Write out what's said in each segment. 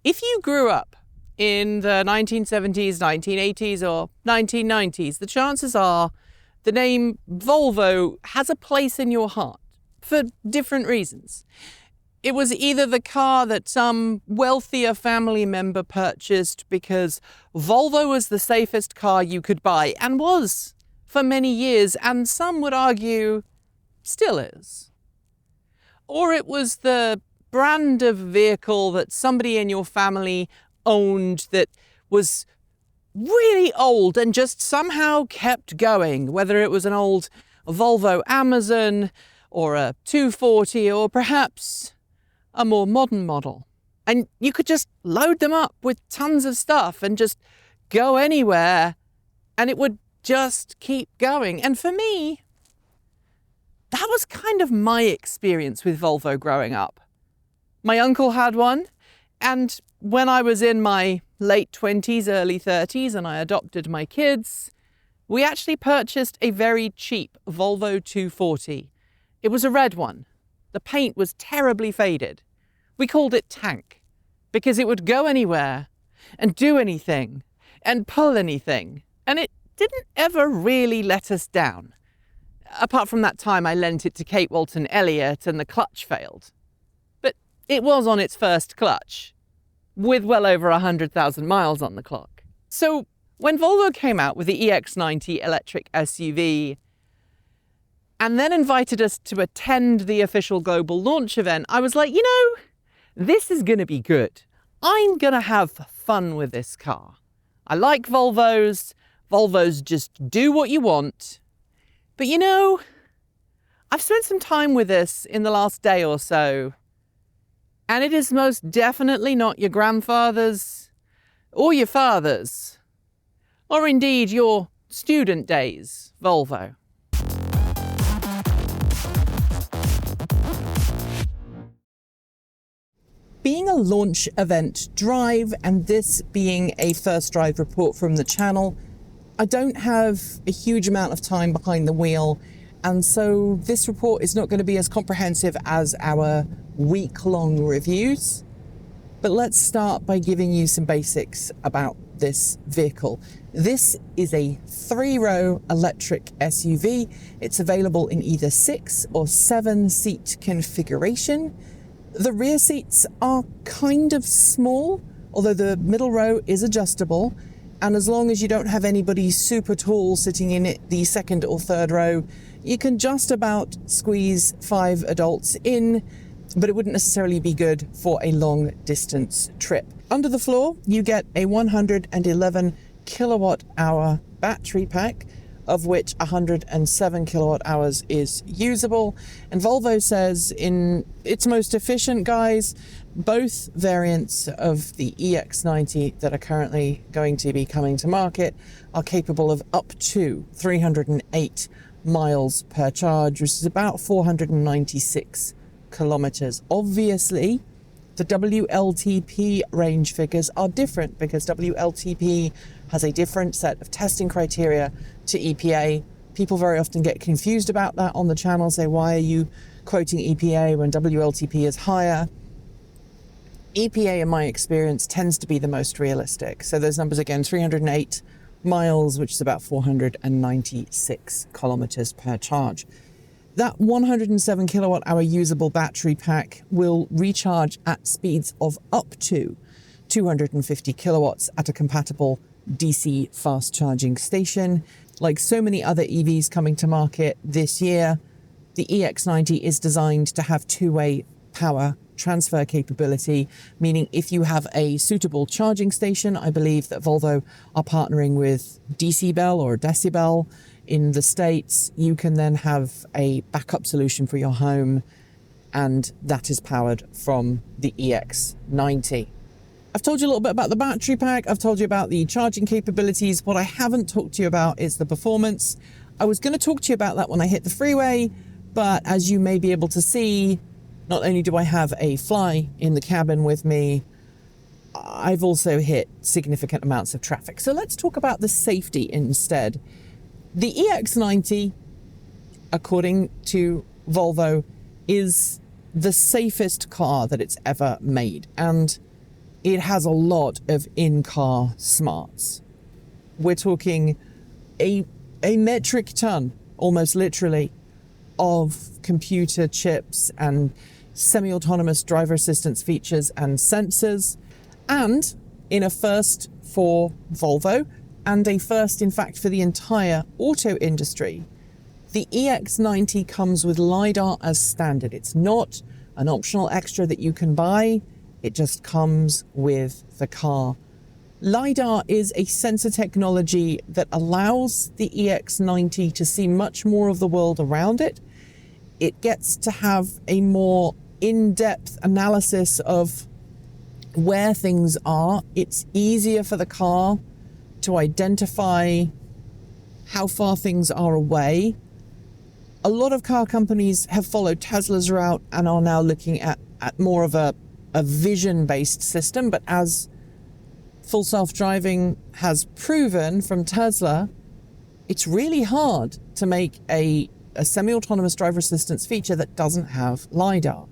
If you grew up in the 1970s, 1980s, or 1990s, the chances are the name Volvo has a place in your heart for different reasons. It was either the car that some wealthier family member purchased because Volvo was the safest car you could buy, and was for many years, and some would argue still is. Or it was the brand of vehicle that somebody in your family owned that was really old and just somehow kept going, whether it was an old Volvo Amazon or a 240 or perhaps a more modern model. And you could just load them up with tons of stuff and just go anywhere and it would just keep going. And for me, that was kind of my experience with Volvo growing up. My uncle had one, and when I was in my late 20s, early 30s, and I adopted my kids, we actually purchased a very cheap Volvo 240. It was a red one. The paint was terribly faded. We called it Tank because it would go anywhere and do anything and pull anything, and it didn't ever really let us down. Apart from that time I lent it to Kate Walton Elliott and the clutch failed. But it was on its first clutch, with well over 100,000 miles on the clock. So when Volvo came out with the EX90 electric SUV and then invited us to attend the official global launch event, I was like, this is going to be good. I'm going to have fun with this car. I like Volvos. Volvos just do what you want. But I've spent some time with this in the last day or so, and it is most definitely not your grandfather's or your father's, or indeed your student days Volvo. Being a launch event drive, and this being a first drive report from the channel, I don't have a huge amount of time behind the wheel, and so this report is not going to be as comprehensive as our week-long reviews. But let's start by giving you some basics about this vehicle. This is a 3-row electric SUV. It's available in either 6 or 7-seat configuration. The rear seats are kind of small, although the middle row is adjustable. And as long as you don't have anybody super tall sitting in it, the second or third row, you can just about squeeze 5 adults in, but it wouldn't necessarily be good for a long distance trip. Under the floor, you get a 111 kilowatt hour battery pack, of which 107 kilowatt hours is usable. And Volvo says in its most efficient guise, both variants of the EX90 that are currently going to be coming to market are capable of up to 308 miles per charge, which is about 496 kilometers. Obviously, the WLTP range figures are different because WLTP has a different set of testing criteria to EPA. People very often get confused about that on the channel, say, why are you quoting EPA when WLTP is higher? EPA, in my experience, tends to be the most realistic. So those numbers again, 308 miles, which is about 496 kilometers per charge. That 107 kilowatt hour usable battery pack will recharge at speeds of up to 250 kilowatts at a compatible DC fast charging station. Like so many other EVs coming to market this year, the EX90 is designed to have two-way power transfer capability, meaning if you have a suitable charging station, I believe that Volvo are partnering with Decibel or Decibel in the States, you can then have a backup solution for your home, and that is powered from the EX90. I've told you a little bit about the battery pack. I've told you about the charging capabilities. What I haven't talked to you about is the performance. I was going to talk to you about that when I hit the freeway, but as you may be able to see, not only do I have a Fly in the cabin with me, I've also hit significant amounts of traffic. So let's talk about the safety instead. The EX90, according to Volvo, is the safest car that it's ever made. And it has a lot of in-car smarts. We're talking a metric ton, almost literally, of computer chips and semi-autonomous driver assistance features and sensors. And in a first for Volvo, and a first, in fact, for the entire auto industry, the EX90 comes with LiDAR as standard. It's not an optional extra that you can buy. It just comes with the car. LiDAR is a sensor technology that allows the EX90 to see much more of the world around it. It gets to have a more in-depth analysis of where things are. It's easier for the car to identify how far things are away. A lot of car companies have followed Tesla's route and are now looking at more of a vision-based system. But as full self-driving has proven from Tesla, it's really hard to make a semi-autonomous driver assistance feature that doesn't have LiDAR.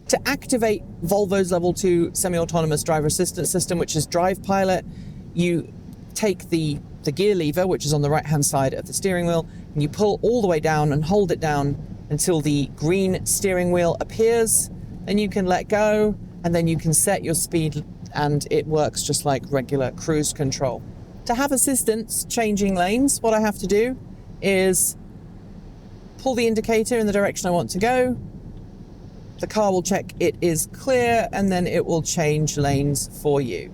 To activate Volvo's level 2 semi-autonomous driver assistance system, which is Drive Pilot, you take the gear lever, which is on the right-hand side of the steering wheel, and you pull all the way down and hold it down until the green steering wheel appears. Then you can let go, and then you can set your speed, and it works just like regular cruise control. To have assistance changing lanes, what I have to do is pull the indicator in the direction I want to go. The car will check it is clear, and then it will change lanes for you.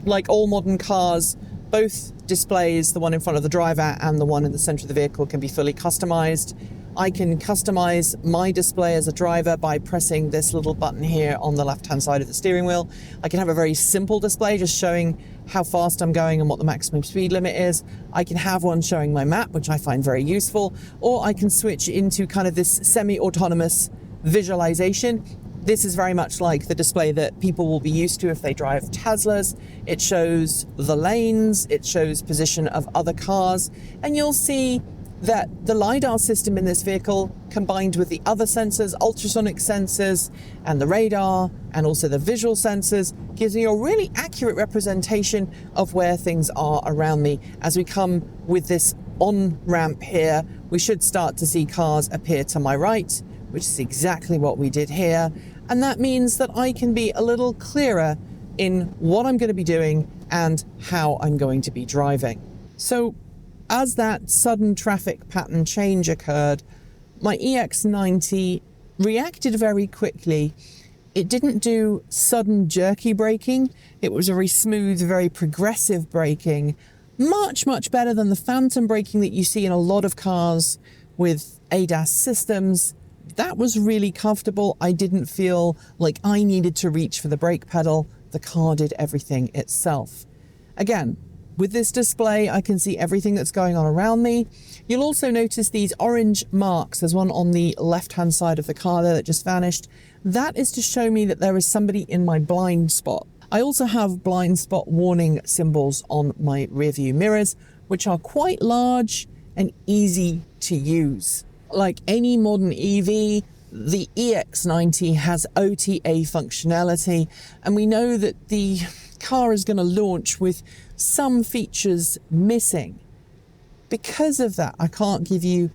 Like all modern cars, both displays, the one in front of the driver and the one in the center of the vehicle, can be fully customized. I can customize my display as a driver by pressing this little button here on the left-hand side of the steering wheel. I can have a very simple display just showing how fast I'm going and what the maximum speed limit is. I can have one showing my map, which I find very useful, or I can switch into kind of this semi-autonomous visualization. This is very much like the display that people will be used to if they drive Teslas. It shows the lanes, it shows position of other cars, and you'll see that the LiDAR system in this vehicle, combined with the other sensors, ultrasonic sensors, and the radar, and also the visual sensors, gives me a really accurate representation of where things are around me. As we come with this on-ramp here, we should start to see cars appear to my right, which is exactly what we did here. And that means that I can be a little clearer in what I'm going to be doing and how I'm going to be driving. So as that sudden traffic pattern change occurred, my EX90 reacted very quickly. It didn't do sudden jerky braking. It was very smooth, very progressive braking. Much, much better than the phantom braking that you see in a lot of cars with ADAS systems. That was really comfortable. I didn't feel like I needed to reach for the brake pedal. The car did everything itself. Again, with this display, I can see everything that's going on around me. You'll also notice these orange marks. There's one on the left-hand side of the car there that just vanished. That is to show me that there is somebody in my blind spot. I also have blind spot warning symbols on my rearview mirrors, which are quite large and easy to use. Like any modern EV, the EX90 has OTA functionality, and we know that the car is going to launch with some features missing. Because of that, I can't give you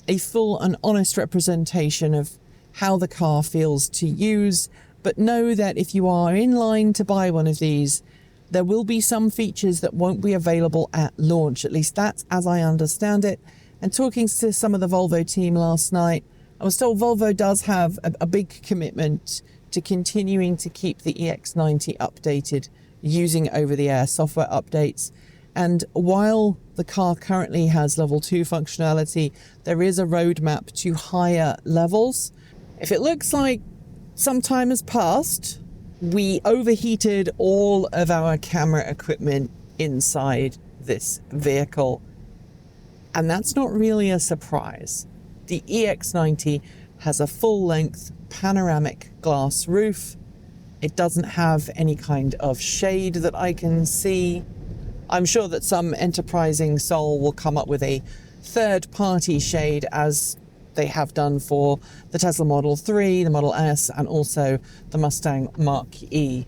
a full and honest representation of how the car feels to use, but know that if you are in line to buy one of these, there will be some features that won't be available at launch. At least that's as I understand it. And talking to some of the Volvo team last night, I was told Volvo does have a big commitment to continuing to keep the EX90 updated using over-the-air software updates. And while the car currently has level 2 functionality, there is a roadmap to higher levels. If it looks like some time has passed, we overheated all of our camera equipment inside this vehicle. And that's not really a surprise. The EX90 has a full-length panoramic glass roof. It doesn't have any kind of shade that I can see. I'm sure that some enterprising soul will come up with a third-party shade, as they have done for the Tesla Model 3, the Model S, and also the Mustang Mach-E.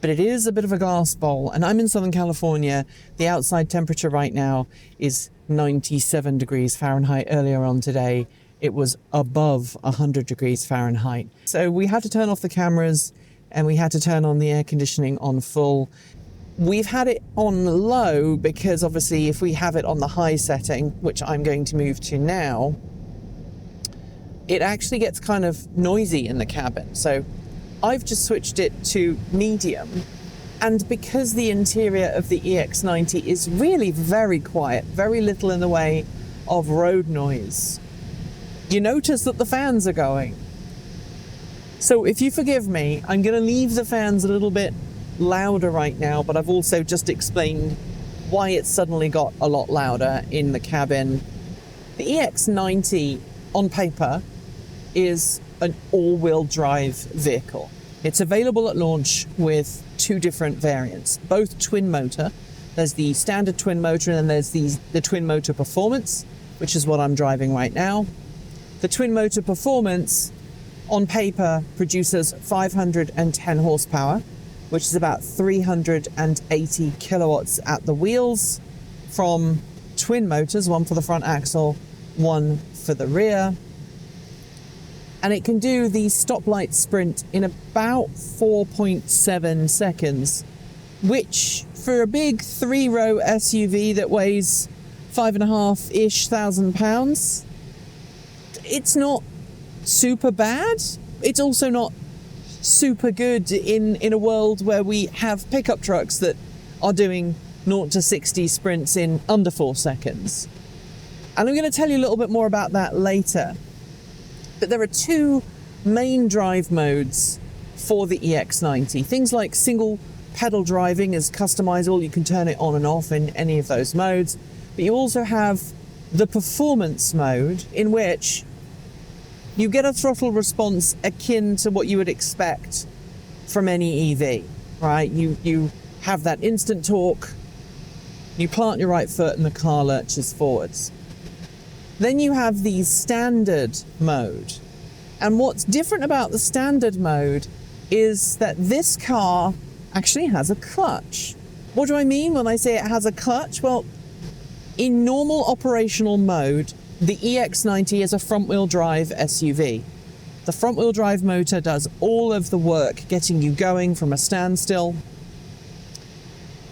but it is a bit of a glass bowl. And I'm in Southern California. The outside temperature right now is 97 degrees Fahrenheit. Earlier on today, it was above 100 degrees Fahrenheit. So we had to turn off the cameras and we had to turn on the air conditioning on full. We've had it on low because obviously if we have it on the high setting, which I'm going to move to now, it actually gets kind of noisy in the cabin. So I've just switched it to medium. And because the interior of the EX90 is really very quiet, very little in the way of road noise, you notice that the fans are going. So if you forgive me, I'm going to leave the fans a little bit louder right now, but I've also just explained why it suddenly got a lot louder in the cabin. The EX90 on paper is an all-wheel drive vehicle. It's available at launch with two different variants, both twin motor. There's the standard twin motor and then there's the twin motor performance, which is what I'm driving right now. The twin motor performance on paper produces 510 horsepower, which is about 380 kilowatts at the wheels from twin motors, one for the front axle, one for the rear. And it can do the stoplight sprint in about 4.7 seconds, which for a big 3-row SUV that weighs 5,500-ish pounds, it's not super bad. It's also not super good in a world where we have pickup trucks that are doing 0 to 60 sprints in under 4 seconds. And I'm going to tell you a little bit more about that later. But there are two main drive modes for the EX90. Things like single pedal driving is customizable. You can turn it on and off in any of those modes. But you also have the performance mode, in which you get a throttle response akin to what you would expect from any EV, right? You have that instant torque, you plant your right foot and the car lurches forwards. Then you have the standard mode. And what's different about the standard mode is that this car actually has a clutch. What do I mean when I say it has a clutch? Well, in normal operational mode, the EX90 is a front-wheel drive SUV. The front-wheel drive motor does all of the work getting you going from a standstill.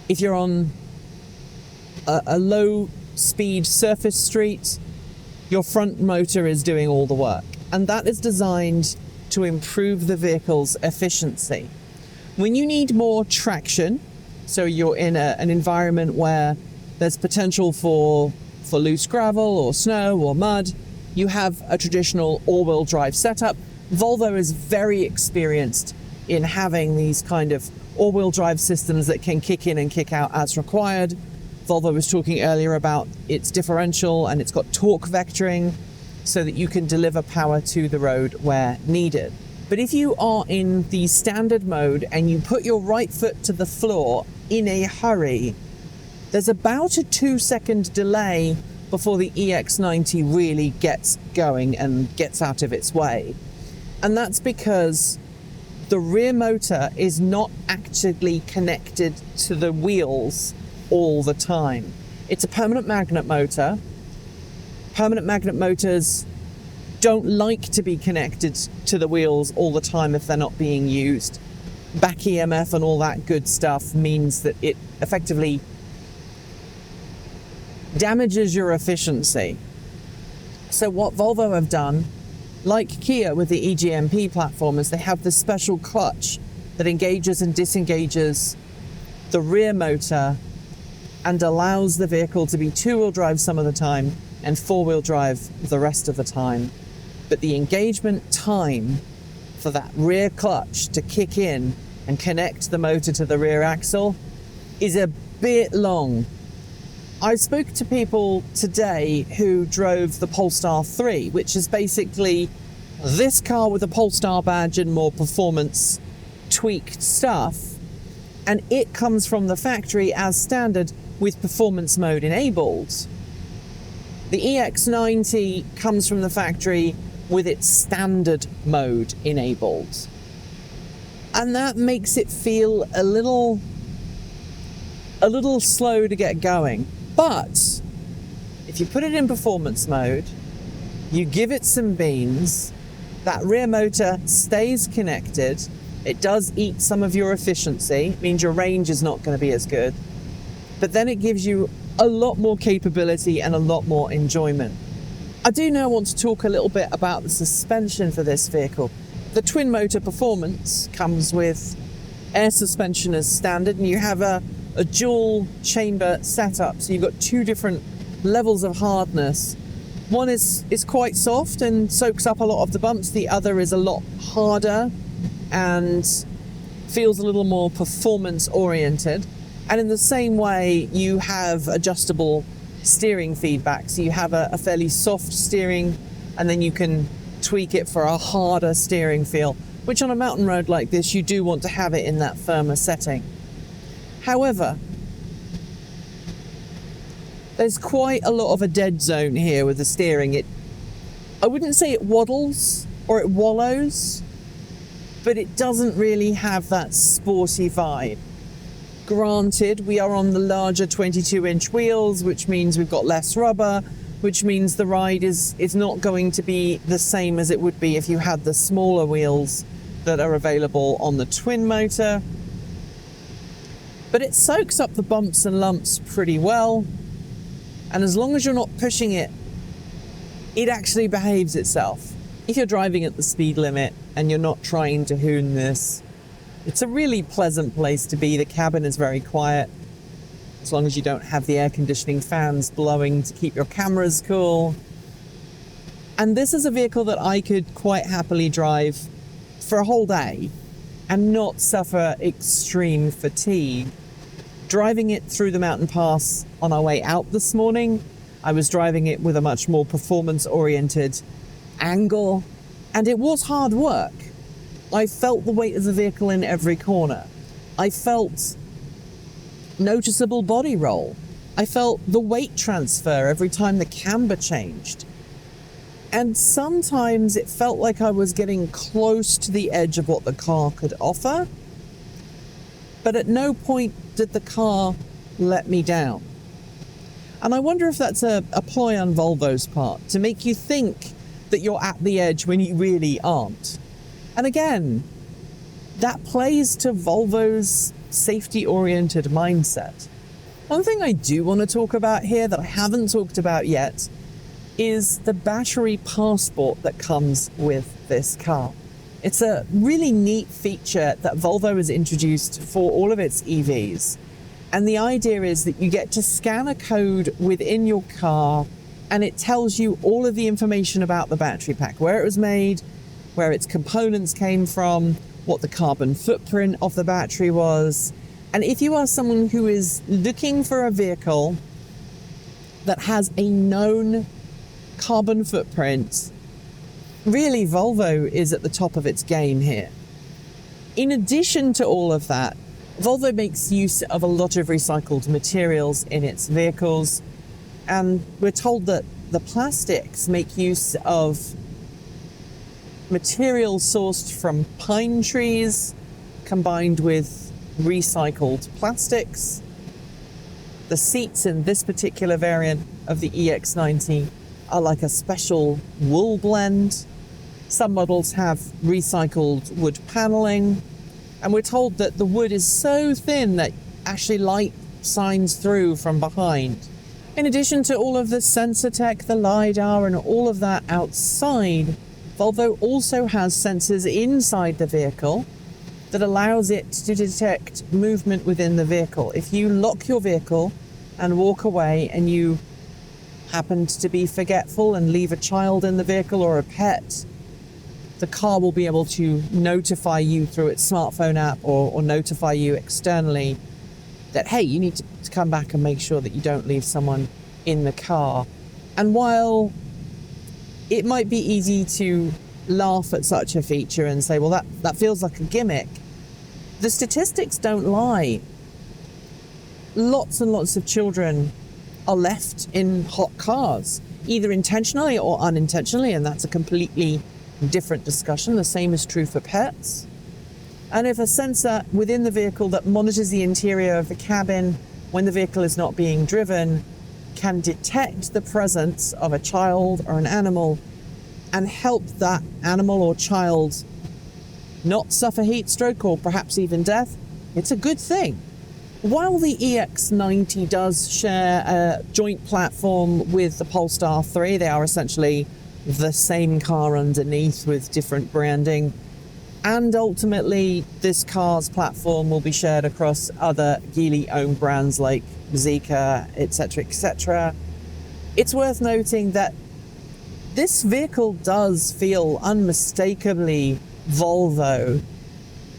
If you're on a low-speed surface street, your front motor is doing all the work. And that is designed to improve the vehicle's efficiency. When you need more traction, so you're in an environment where there's potential for loose gravel or snow or mud, you have a traditional all-wheel drive setup. Volvo is very experienced in having these kind of all-wheel drive systems that can kick in and kick out as required. Volvo was talking earlier about its differential, and it's got torque vectoring so that you can deliver power to the road where needed. But if you are in the standard mode and you put your right foot to the floor in a hurry, there's about a 2-second delay before the EX90 really gets going and gets out of its way. And that's because the rear motor is not actually connected to the wheels all the time. It's a permanent magnet motor. Permanent magnet motors don't like to be connected to the wheels all the time if they're not being used. Back EMF and all that good stuff means that it effectively damages your efficiency. So what Volvo have done, like Kia with the EGMP platform, is they have this special clutch that engages and disengages the rear motor and allows the vehicle to be two-wheel drive some of the time and four-wheel drive the rest of the time. But the engagement time for that rear clutch to kick in and connect the motor to the rear axle is a bit long. I spoke to people today who drove the Polestar 3, which is basically this car with a Polestar badge and more performance tweaked stuff, and it comes from the factory as standard with performance mode enabled. The EX90 comes from the factory with its standard mode enabled. And that makes it feel a little slow to get going. But if you put it in performance mode, you give it some beans, that rear motor stays connected, it does eat some of your efficiency, means your range is not going to be as good, but then it gives you a lot more capability and a lot more enjoyment. I do now want to talk a little bit about the suspension for this vehicle. The twin motor performance comes with air suspension as standard, and you have a dual chamber setup, so you've got two different levels of hardness. One is quite soft and soaks up a lot of the bumps, the other is a lot harder and feels a little more performance oriented. And in the same way, you have adjustable steering feedback, so you have a fairly soft steering, and then you can tweak it for a harder steering feel, which on a mountain road like this, you do want to have it in that firmer setting. However, there's quite a lot of a dead zone here with the steering. I wouldn't say it waddles or it wallows, but it doesn't really have that sporty vibe. Granted, we are on the larger 22-inch wheels, which means we've got less rubber, which means the ride is not going to be the same as it would be if you had the smaller wheels that are available on the twin motor. But it soaks up the bumps and lumps pretty well. And as long as you're not pushing it, it actually behaves itself. If you're driving at the speed limit and you're not trying to hoon this, it's a really pleasant place to be. The cabin is very quiet, as long as you don't have the air conditioning fans blowing to keep your cameras cool. And this is a vehicle that I could quite happily drive for a whole day and not suffer extreme fatigue. Driving it through the mountain pass on our way out this morning, I was driving it with a much more performance-oriented angle, and it was hard work. I felt the weight of the vehicle in every corner. I felt noticeable body roll. I felt the weight transfer every time the camber changed. And sometimes it felt like I was getting close to the edge of what the car could offer, but at no point did the car let me down. And I wonder if that's a ploy on Volvo's part, to make you think that you're at the edge when you really aren't. And again, that plays to Volvo's safety-oriented mindset. One thing I do want to talk about here that I haven't talked about yet is the battery passport that comes with this car. It's a really neat feature that Volvo has introduced for all of its EVs. And the idea is that you get to scan a code within your car, and it tells you all of the information about the battery pack, where it was made, where its components came from, what the carbon footprint of the battery was. And if you are someone who is looking for a vehicle that has a known carbon footprint, really Volvo is at the top of its game here. In addition to all of that, Volvo makes use of a lot of recycled materials in its vehicles, and we're told that the plastics make use of material sourced from pine trees combined with recycled plastics. The seats in this particular variant of the EX90 are like a special wool blend. Some models have recycled wood paneling, and we're told that the wood is so thin that actually light shines through from behind. In addition to all of the sensor tech, the LiDAR, and all of that outside, Volvo also has sensors inside the vehicle that allows it to detect movement within the vehicle. If you lock your vehicle and walk away and you happened to be forgetful and leave a child in the vehicle or a pet, the car will be able to notify you through its smartphone app or notify you externally that, hey, you need to come back and make sure that you don't leave someone in the car. And while it might be easy to laugh at such a feature and say, well, that feels like a gimmick, the statistics don't lie. Lots and lots of children are left in hot cars, either intentionally or unintentionally, and that's a completely different discussion. The same is true for pets. and if a sensor within the vehicle that monitors the interior of the cabin when the vehicle is not being driven can detect the presence of a child or an animal and help that animal or child not suffer heat stroke or perhaps even death, it's a good thing. While the EX90 does share a joint platform with the Polestar 3, they are essentially the same car underneath with different branding. And ultimately, this car's platform will be shared across other Geely-owned brands like Zeekr, etc., etc. It's worth noting that this vehicle does feel unmistakably Volvo.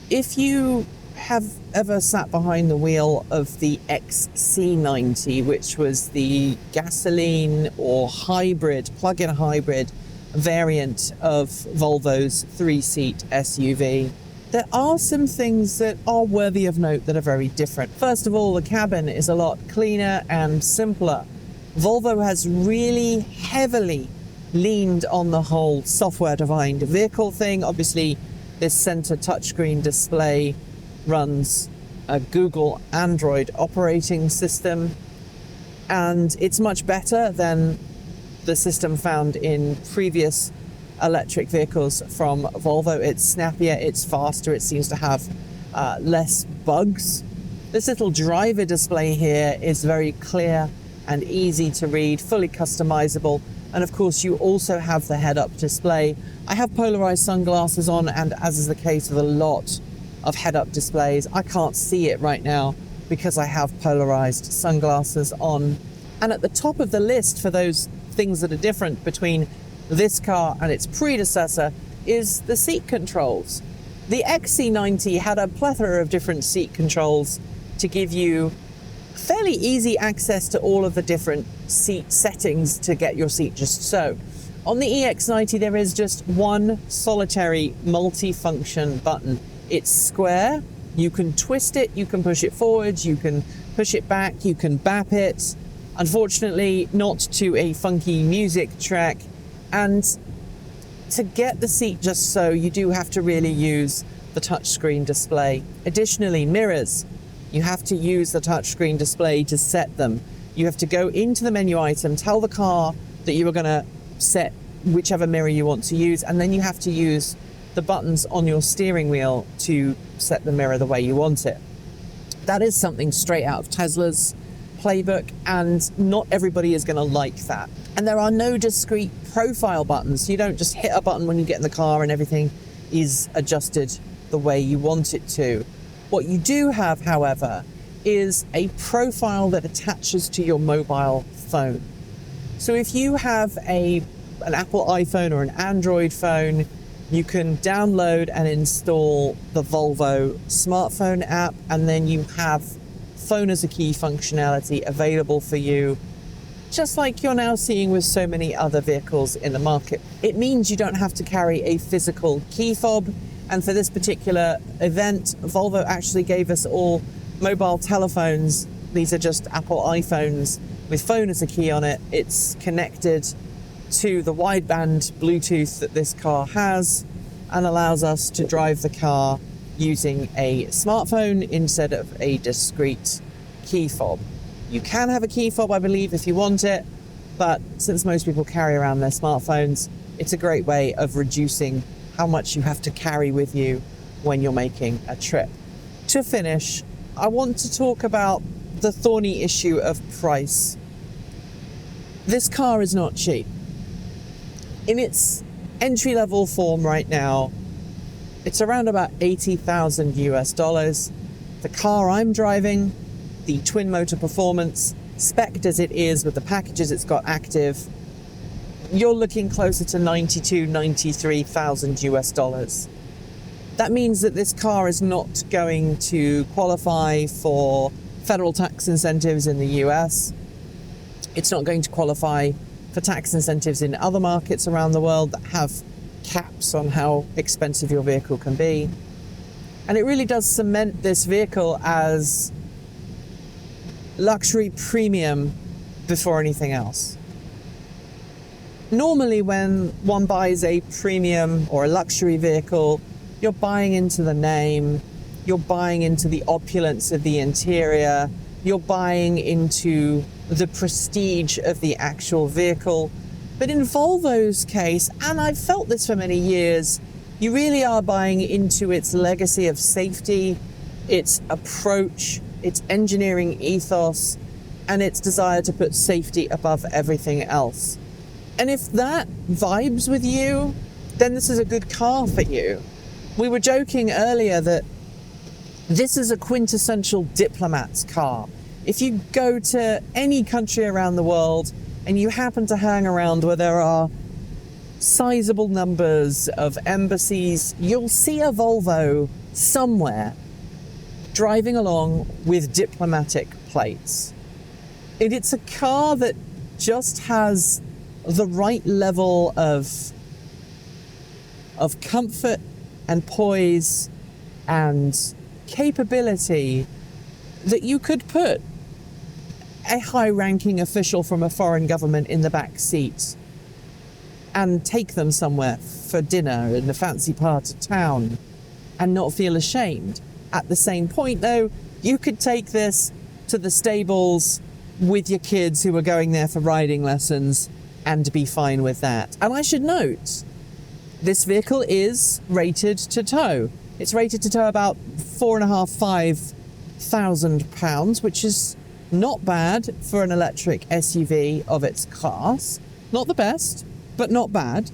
If you have ever sat behind the wheel of the XC90, which was the gasoline or hybrid, plug-in hybrid variant of Volvo's 3-seat SUV, there are some things that are worthy of note that are very different. First of all, the cabin is a lot cleaner and simpler. Volvo has really heavily leaned on the whole software-defined vehicle thing. Obviously, this center touchscreen display runs a Google Android operating system, and it's much better than the system found in previous electric vehicles from Volvo. It's snappier, it's faster, it seems to have less bugs. This little driver display here is very clear and easy to read, fully customizable, and of course you also have the head-up display. I have polarized sunglasses on, and as is the case with a lot of head-up displays, I can't see it right now because I have polarized sunglasses on. And at the top of the list for those things that are different between this car and its predecessor is the seat controls. The XC90 had a plethora of different seat controls to give you fairly easy access to all of the different seat settings to get your seat just so. On the EX90 there is just one solitary multi-function button. It's square, you can twist it, you can push it forwards, you can push it back, you can bap it. Unfortunately, not to a funky music track. And to get the seat just so, you do have to really use the touchscreen display. Additionally, mirrors. You have to use the touchscreen display to set them. You have to go into the menu item, tell the car that you are going to set whichever mirror you want to use, and then you have to use the buttons on your steering wheel to set the mirror the way you want it. That is something straight out of Tesla's playbook, and not everybody is going to like that. And there are no discrete profile buttons. You don't just hit a button when you get in the car and everything is adjusted the way you want it to. What you do have, however, is a profile that attaches to your mobile phone. So if you have an Apple iPhone or an Android phone, you can download and install the Volvo smartphone app, and then you have phone as a key functionality available for you, just like you're now seeing with so many other vehicles in the market. It means you don't have to carry a physical key fob, and for this particular event, Volvo actually gave us all mobile telephones. These are just Apple iPhones with phone as a key on it. It's connected to the wideband Bluetooth that this car has and allows us to drive the car using a smartphone instead of a discrete key fob. You can have a key fob, I believe, if you want it, but since most people carry around their smartphones, it's a great way of reducing how much you have to carry with you when you're making a trip. To finish, I want to talk about the thorny issue of price. This car is not cheap. In its entry-level form right now, it's around about $80,000 US. The car I'm driving, the twin motor performance, spec'd as it is with the packages it's got active, you're looking closer to $92,000, $93,000 US. That means that this car is not going to qualify for federal tax incentives in the US. It's not going to qualify for tax incentives in other markets around the world that have caps on how expensive your vehicle can be. And it really does cement this vehicle as luxury premium before anything else. Normally when one buys a premium or a luxury vehicle, You're buying into the name, you're buying into the opulence of the interior, you're buying into the prestige of the actual vehicle. But in Volvo's case, and I've felt this for many years, you really are buying into its legacy of safety, its approach, its engineering ethos, and its desire to put safety above everything else. And if that vibes with you, then this is a good car for you. We were joking earlier that this is a quintessential diplomat's car. If you go to any country around the world and you happen to hang around where there are sizable numbers of embassies, you'll see a Volvo somewhere driving along with diplomatic plates. And it's a car that just has the right level of comfort and poise and capability that you could put a high-ranking official from a foreign government in the back seat and take them somewhere for dinner in a fancy part of town and not feel ashamed. At the same point, though, you could take this to the stables with your kids who are going there for riding lessons and be fine with that. And I should note, this vehicle is rated to tow. It's rated to tow about 4,500 pounds, which is not bad for an electric SUV of its class. Not the best, but not bad.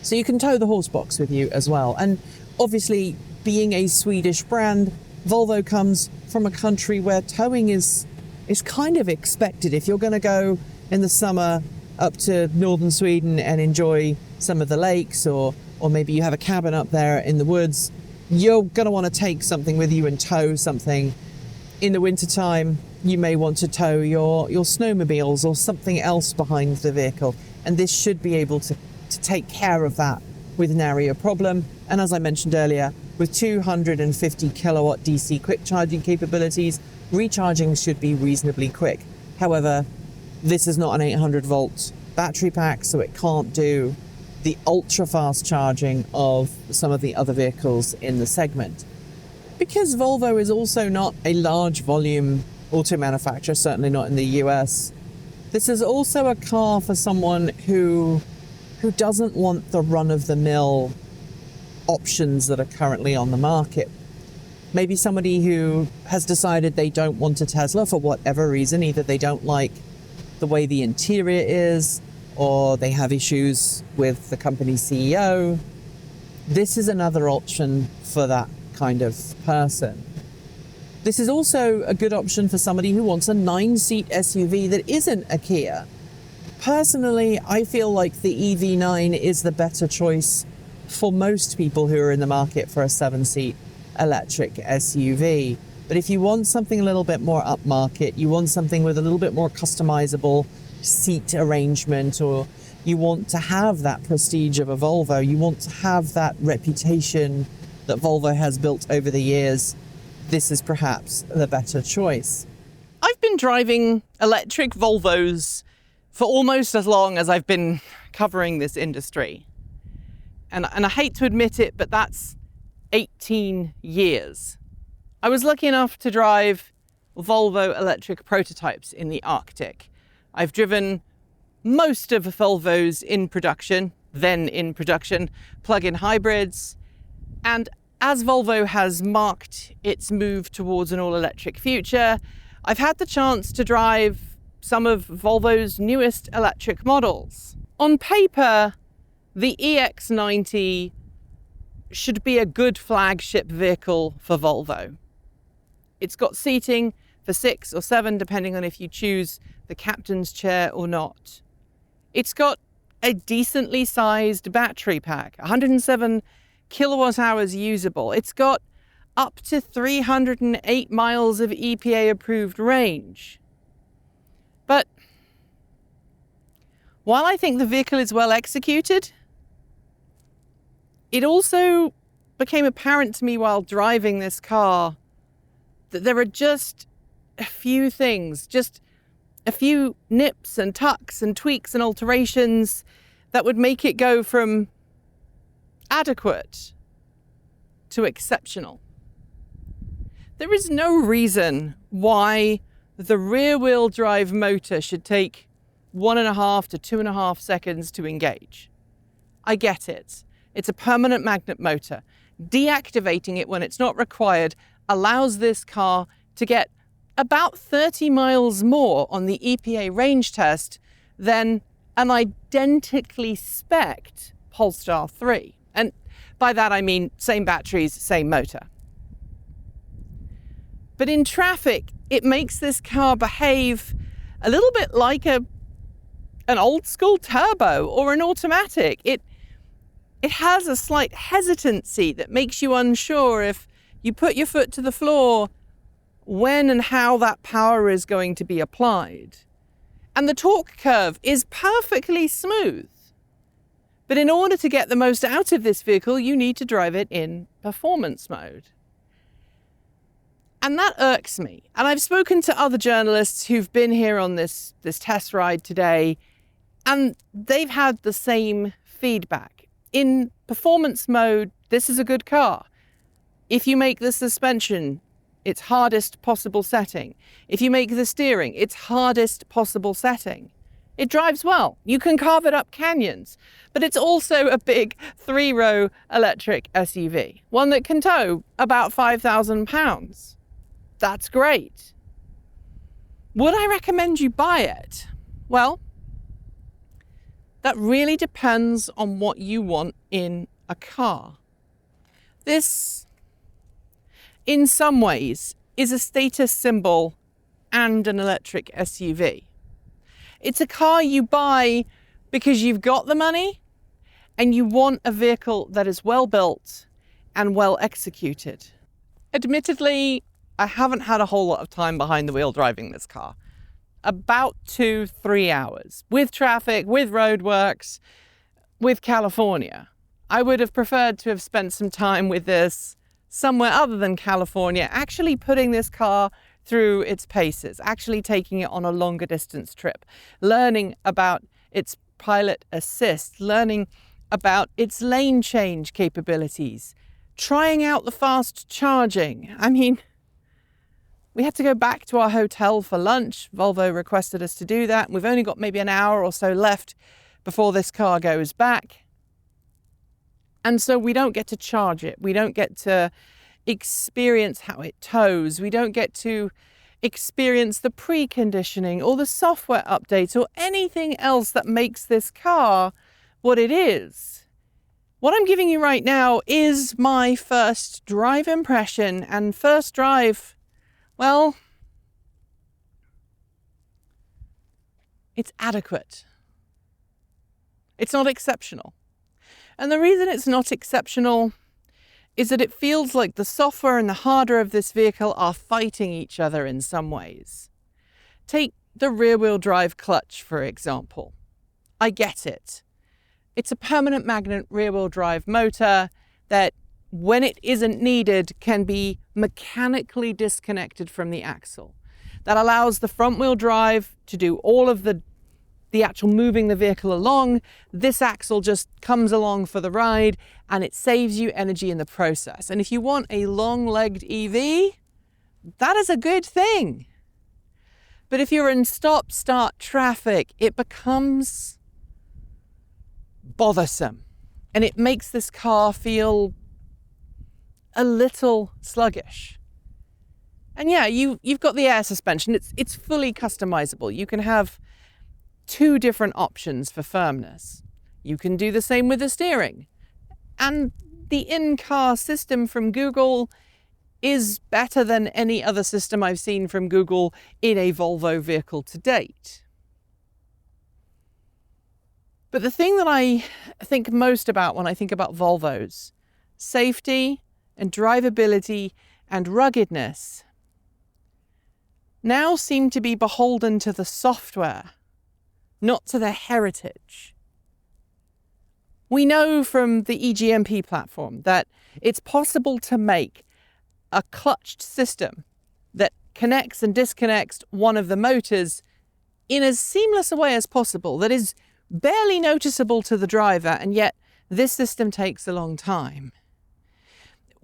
So you can tow the horse box with you as well. And obviously, being a Swedish brand, Volvo comes from a country where towing is kind of expected. If you're going to go in the summer up to northern Sweden and enjoy some of the lakes, or maybe you have a cabin up there in the woods, you're going to want to take something with you and tow something. In the wintertime, you may want to tow your snowmobiles or something else behind the vehicle, and this should be able to take care of that with nary a problem. And as I mentioned earlier, with 250 kilowatt DC quick charging capabilities, recharging should be reasonably quick. However, this is not an 800 volt battery pack, so it can't do the ultra fast charging of some of the other vehicles in the segment. Because Volvo is also not a large volume auto manufacturer, certainly not in the US, this is also a car for someone who doesn't want the run-of-the-mill options that are currently on the market. Maybe somebody who has decided they don't want a Tesla for whatever reason. Either they don't like the way the interior is, or they have issues with the company's CEO. This is another option for that kind of person. This is also a good option for somebody who wants a 9-seat SUV that isn't a Kia. Personally, I feel like the EV9 is the better choice for most people who are in the market for a 7-seat electric SUV. But if you want something a little bit more upmarket, you want something with a little bit more customizable seat arrangement, or you want to have that prestige of a Volvo, you want to have that reputation that Volvo has built over the years, this is perhaps the better choice. I've been driving electric Volvos for almost as long as I've been covering this industry. And I hate to admit it, but that's 18 years. I was lucky enough to drive Volvo electric prototypes in the Arctic. I've driven most of Volvo's in production, plug-in hybrids. And as Volvo has marked its move towards an all-electric future, I've had the chance to drive some of Volvo's newest electric models. On paper, the EX90 should be a good flagship vehicle for Volvo. It's got seating for 6 or 7, depending on if you choose the captain's chair or not. It's got a decently sized battery pack, 107 kilowatt hours usable. It's got up to 308 miles of EPA approved range. But while I think the vehicle is well executed, it also became apparent to me while driving this car that there are just a few things, just a few nips and tucks and tweaks and alterations that would make it go from adequate to exceptional. There is no reason why the rear-wheel drive motor should take 1.5 to 2.5 seconds to engage. I get it. It's a permanent magnet motor. Deactivating it when it's not required allows this car to get about 30 miles more on the EPA range test than an identically spec'd Polestar 3. And by that I mean same batteries, same motor. But in traffic, it makes this car behave a little bit like an old school turbo or an automatic. It has a slight hesitancy that makes you unsure if you put your foot to the floor when and how that power is going to be applied. And the torque curve is perfectly smooth. But in order to get the most out of this vehicle, you need to drive it in performance mode. And that irks me. And I've spoken to other journalists who've been here on this test ride today, and they've had the same feedback. In performance mode, this is a good car. If you make the suspension its hardest possible setting, if you make the steering its hardest possible setting, it drives well. You can carve it up canyons, but it's also a big 3-row electric SUV, one that can tow about 5,000 pounds. That's great. Would I recommend you buy it? Well, that really depends on what you want in a car. This, in some ways, is a status symbol and an electric SUV. It's a car you buy because you've got the money and you want a vehicle that is well built and well executed. Admittedly, I haven't had a whole lot of time behind the wheel driving this car. About 2-3 hours. With traffic, with roadworks, with California. I would have preferred to have spent some time with this somewhere other than California, actually putting this car through its paces, actually taking it on a longer distance trip, learning about its pilot assist, learning about its lane change capabilities, trying out the fast charging. I mean, we had to go back to our hotel for lunch. Volvo requested us to do that. We've only got maybe an hour or so left before this car goes back. And so we don't get to charge it. We don't get to experience how it tows. We don't get to experience the preconditioning or the software updates or anything else that makes this car what it is. What I'm giving you right now is my first drive impression, and first drive, well, it's adequate. It's not exceptional. And the reason it's not exceptional is that it feels like the software and the hardware of this vehicle are fighting each other in some ways. Take the rear-wheel drive clutch, for example. I get it. It's a permanent magnet rear-wheel drive motor that, when it isn't needed, can be mechanically disconnected from the axle. That allows the front-wheel drive to do all of the actual moving the vehicle along. This axle just comes along for the ride, and it saves you energy in the process. And if you want a long-legged EV, that is a good thing. But if you're in stop-start traffic, it becomes bothersome, and it makes this car feel a little sluggish. And yeah, you've got the air suspension. It's fully customizable. You can have 2 different options for firmness. You can do the same with the steering. And the in-car system from Google is better than any other system I've seen from Google in a Volvo vehicle to date. But the thing that I think most about when I think about Volvos, safety and drivability and ruggedness, now seem to be beholden to the software, not to the heritage. We know from the EGMP platform that it's possible to make a clutched system that connects and disconnects one of the motors in as seamless a way as possible, that is barely noticeable to the driver, and yet this system takes a long time.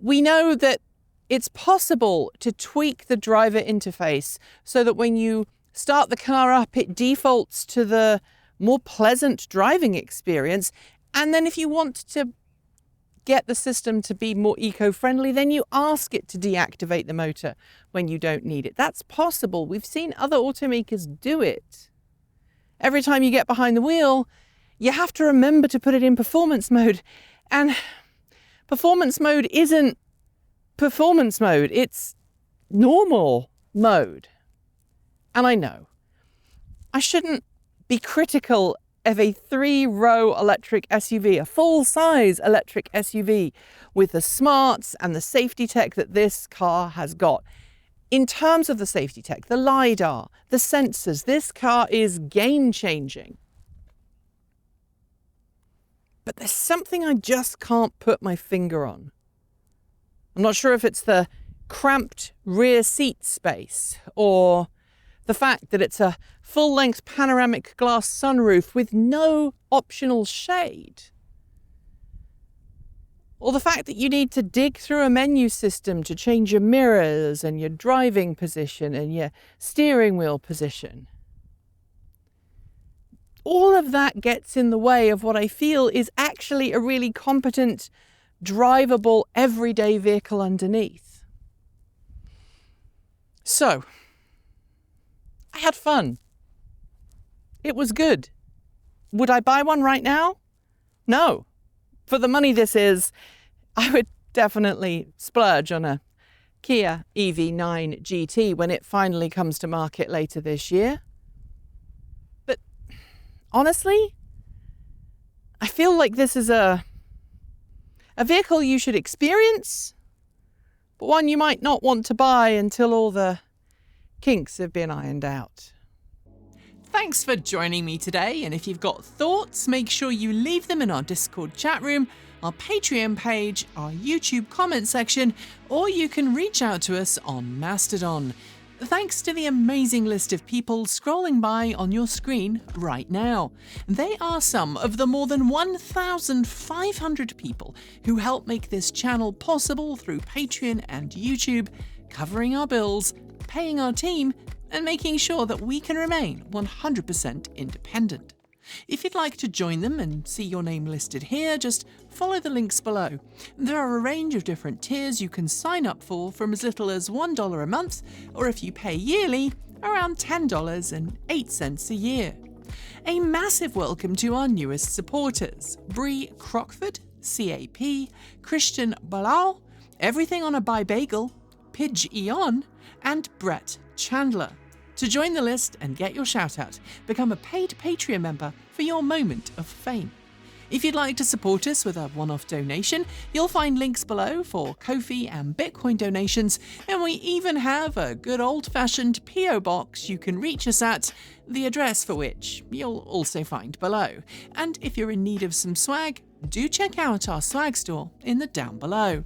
We know that it's possible to tweak the driver interface so that when you start the car up, it defaults to the more pleasant driving experience. And then if you want to get the system to be more eco-friendly, then you ask it to deactivate the motor when you don't need it. That's possible. We've seen other automakers do it. Every time you get behind the wheel, you have to remember to put it in performance mode. And performance mode isn't performance mode, it's normal mode. And I know I shouldn't be critical of a 3-row electric SUV, a full-size electric SUV with the smarts and the safety tech that this car has got. In terms of the safety tech, the LiDAR, the sensors, this car is game-changing. But there's something I just can't put my finger on. I'm not sure if it's the cramped rear seat space or the fact that it's a full-length panoramic glass sunroof with no optional shade, or the fact that you need to dig through a menu system to change your mirrors and your driving position and your steering wheel position. All of that gets in the way of what I feel is actually a really competent, drivable, everyday vehicle underneath. So, I had fun. It was good. Would I buy one right now? No. For the money this is, I would definitely splurge on a Kia EV9 GT when it finally comes to market later this year. But honestly, I feel like this is a vehicle you should experience, but one you might not want to buy until all the kinks have been ironed out. Thanks for joining me today, and if you've got thoughts, make sure you leave them in our Discord chat room, our Patreon page, our YouTube comment section, or you can reach out to us on Mastodon. Thanks to the amazing list of people scrolling by on your screen right now. They are some of the more than 1,500 people who help make this channel possible through Patreon and YouTube, covering our bills, paying our team, and making sure that we can remain 100% independent. If you'd like to join them and see your name listed here, just follow the links below. There are a range of different tiers you can sign up for, from as little as $1 a month, or if you pay yearly, around $10.08 a year. A massive welcome to our newest supporters: Bree Crockford, CAP, Christian Balao, Everything on a Buy Bagel, Pidge Eon, and Brett Chandler. To join the list and get your shout out, become a paid Patreon member for your moment of fame. If you'd like to support us with a one-off donation, you'll find links below for Ko-fi and Bitcoin donations, and we even have a good old-fashioned PO box you can reach us at, the address for which you'll also find below. And if you're in need of some swag, do check out our swag store in the down below.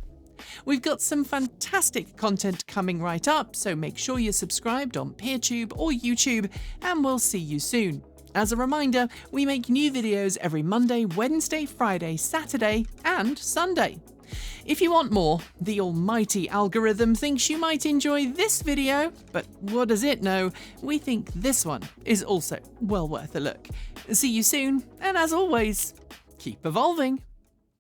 We've got some fantastic content coming right up, so make sure you're subscribed on PeerTube or YouTube, and we'll see you soon. As a reminder, we make new videos every Monday, Wednesday, Friday, Saturday, and Sunday. If you want more, the almighty algorithm thinks you might enjoy this video, but what does it know? We think this one is also well worth a look. See you soon, and as always, keep evolving.